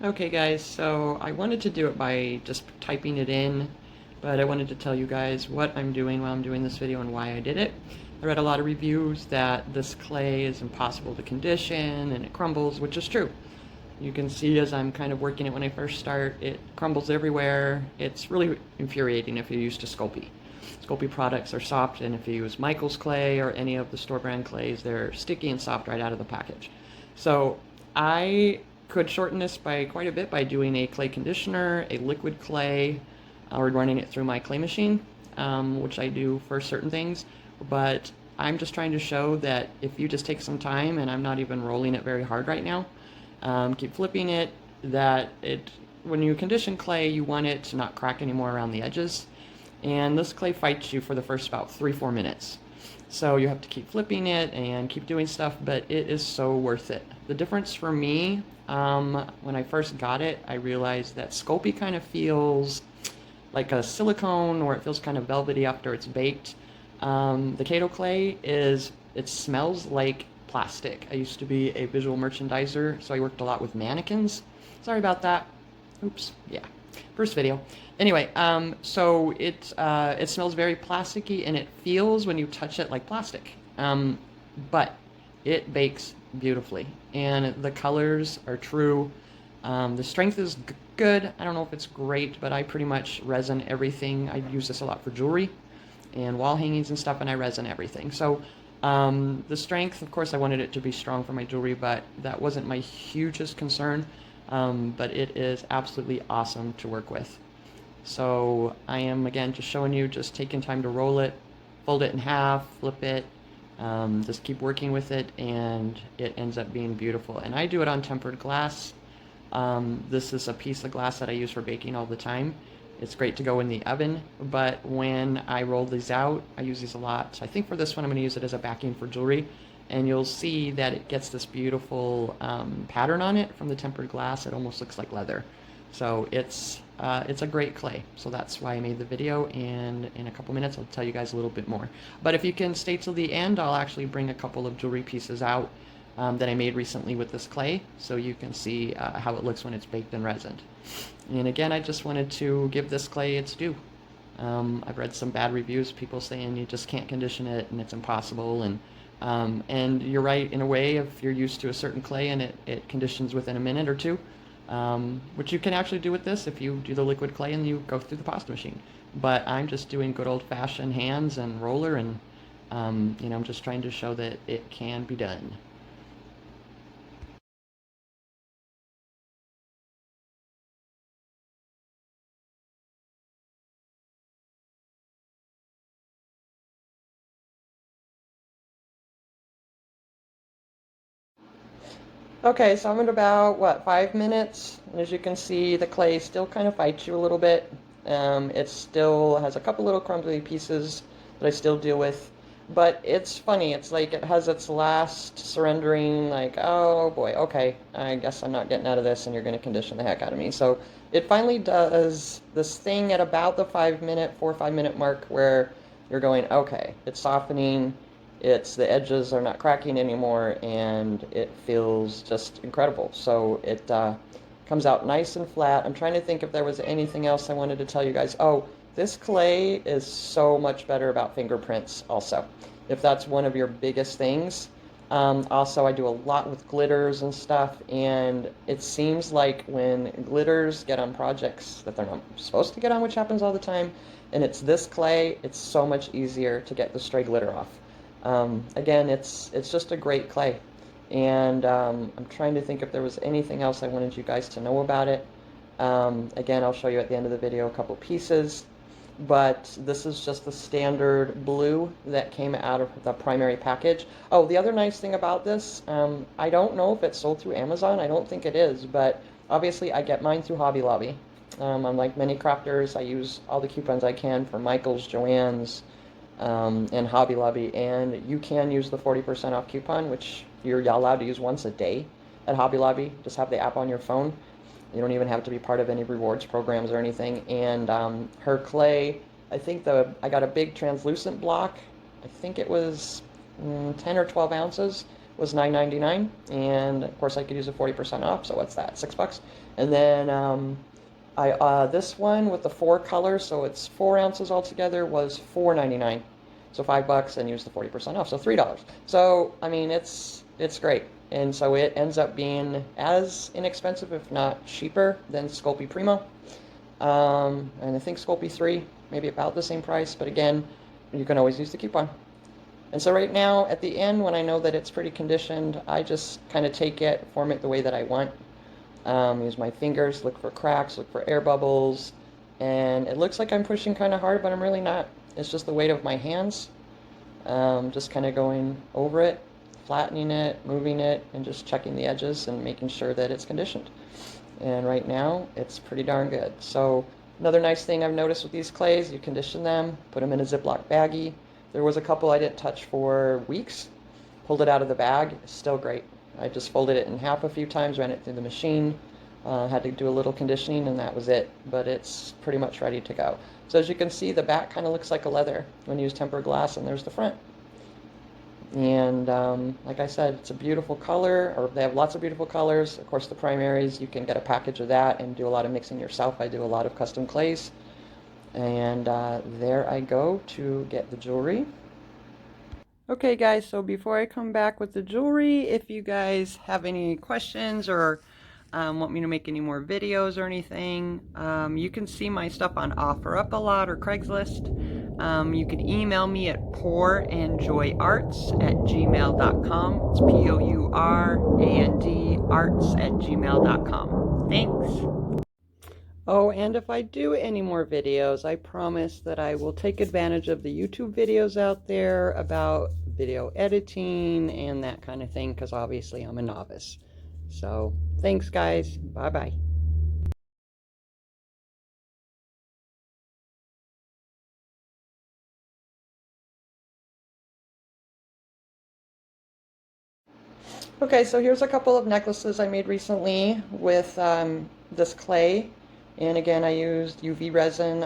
Okay guys, so I wanted to do it by just typing it in, but I wanted to tell you guys what I'm doing while I'm doing this video and why I did it. I read a lot of reviews that this clay is impossible to condition and it crumbles, which is true. You can see as I'm kind of working it when I first start, it crumbles everywhere. It's really infuriating if you're used to Sculpey. Sculpey products are soft, and if you use Michael's clay or any of the store brand clays, they're sticky and soft right out of the package. So I could shorten this by quite a bit by doing a clay conditioner, a liquid clay, or running it through my clay machine, which I do for certain things. But I'm just trying to show that if you just take some time, and I'm not even rolling it very hard right now, keep flipping it, when you condition clay, you want it to not crack anymore around the edges. And this clay fights you for the first about 3-4 minutes. So you have to keep flipping it and keep doing stuff, but it is so worth it. The difference for me, when I first got it, I realized that Sculpey kind of feels like a silicone, or it feels kind of velvety after it's baked. The Kato clay it smells like plastic. I used to be a visual merchandiser, so I worked a lot with mannequins. Sorry about that. Oops, yeah. First video. Anyway, so it smells very plasticky, and it feels when you touch it like plastic. But it bakes beautifully, and the colors are true. The strength is good. I don't know if it's great, but I pretty much resin everything. I use this a lot for jewelry and wall hangings and stuff, and I resin everything. So the strength, of course, I wanted it to be strong for my jewelry, but that wasn't my hugest concern. But it is absolutely awesome to work with. So I am, again, just showing you, just taking time to roll it, fold it in half, flip it, just keep working with it, and it ends up being beautiful. And I do it on tempered glass. This is a piece of glass that I use for baking all the time. It's great to go in the oven, but when I roll these out, I use these a lot. So I think for this one, I'm going to use it as a backing for jewelry. And you'll see that it gets this beautiful pattern on it from the tempered glass. It almost looks like leather. So it's a great clay. So that's why I made the video, and in a couple minutes I'll tell you guys a little bit more. But if you can stay till the end, I'll actually bring a couple of jewelry pieces out that I made recently with this clay, so you can see how it looks when it's baked and resined. And again, I just wanted to give this clay its due. I've read some bad reviews, people saying you just can't condition it and it's impossible, and you're right in a way if you're used to a certain clay and it conditions within a minute or two, which you can actually do with this if you do the liquid clay and you go through the pasta machine. But I'm just doing good old-fashioned hands and roller, and you know, I'm just trying to show that it can be done. Okay, so I'm at about, what, 5 minutes? And as you can see, the clay still kind of fights you a little bit. It still has a couple little crumbly pieces that I still deal with. But it's funny, it's like it has its last surrendering, like, oh boy, okay, I guess I'm not getting out of this, and you're going to condition the heck out of me. So it finally does this thing at about the 4 or 5 minute mark where you're going, okay, it's softening. The edges are not cracking anymore, and it feels just incredible. So it comes out nice and flat. I'm trying to think if there was anything else I wanted to tell you guys. Oh, this clay is so much better about fingerprints also, if that's one of your biggest things. Also, I do a lot with glitters and stuff, and it seems like when glitters get on projects that they're not supposed to get on, which happens all the time, and it's this clay, it's so much easier to get the stray glitter off. Again, it's just a great clay. And I'm trying to think if there was anything else I wanted you guys to know about it. Again, I'll show you at the end of the video a couple pieces, but this is just the standard blue that came out of the primary package. Oh, the other nice thing about this, I don't know if it's sold through Amazon. I don't think it is, but obviously I get mine through Hobby Lobby. Unlike many crafters, I use all the coupons I can for Michael's, Joann's, and Hobby Lobby, and you can use the 40% off coupon, which you're allowed to use once a day at Hobby Lobby. Just have the app on your phone. You don't even have to be part of any rewards programs or anything. And her clay, I think I got a big translucent block. I think it was 10 or 12 ounces, was $9.99, and of course I could use a 40% off, so what's that, $6? And then this one with the 4 colors, so it's 4 ounces altogether, was $4.99. So $5 and use the 40% off, so $3. So I mean, it's great, and so it ends up being as inexpensive, if not cheaper, than Sculpey Primo. And I think Sculpey 3 maybe about the same price, but again, you can always use the coupon. And so right now, at the end, when I know that it's pretty conditioned, I just kind of take it, form it the way that I want. Use my fingers, look for cracks, look for air bubbles, and it looks like I'm pushing kind of hard, but I'm really not. It's just the weight of my hands, just kind of going over it, flattening it, moving it, and just checking the edges and making sure that it's conditioned. And right now, it's pretty darn good. So another nice thing I've noticed with these clays, you condition them, put them in a Ziploc baggie. There was a couple I didn't touch for weeks, pulled it out of the bag, it's still great. I just folded it in half a few times, ran it through the machine, had to do a little conditioning, and that was it. But it's pretty much ready to go. So as you can see, the back kind of looks like a leather when you use tempered glass, and there's the front. And like I said, it's a beautiful color, or they have lots of beautiful colors. Of course, the primaries, you can get a package of that and do a lot of mixing yourself. I do a lot of custom clays. And there I go to get the jewelry. Okay guys, so before I come back with the jewelry, if you guys have any questions or want me to make any more videos or anything, you can see my stuff on OfferUp a lot or Craigslist. You can email me at pourandjoyarts@gmail.com. It's POURAND arts@gmail.com. Thanks. Oh, and if I do any more videos, I promise that I will take advantage of the YouTube videos out there about video editing and that kind of thing, because obviously I'm a novice. So, thanks guys. Bye-bye. Okay, so here's a couple of necklaces I made recently with this clay. And again, I used UV resin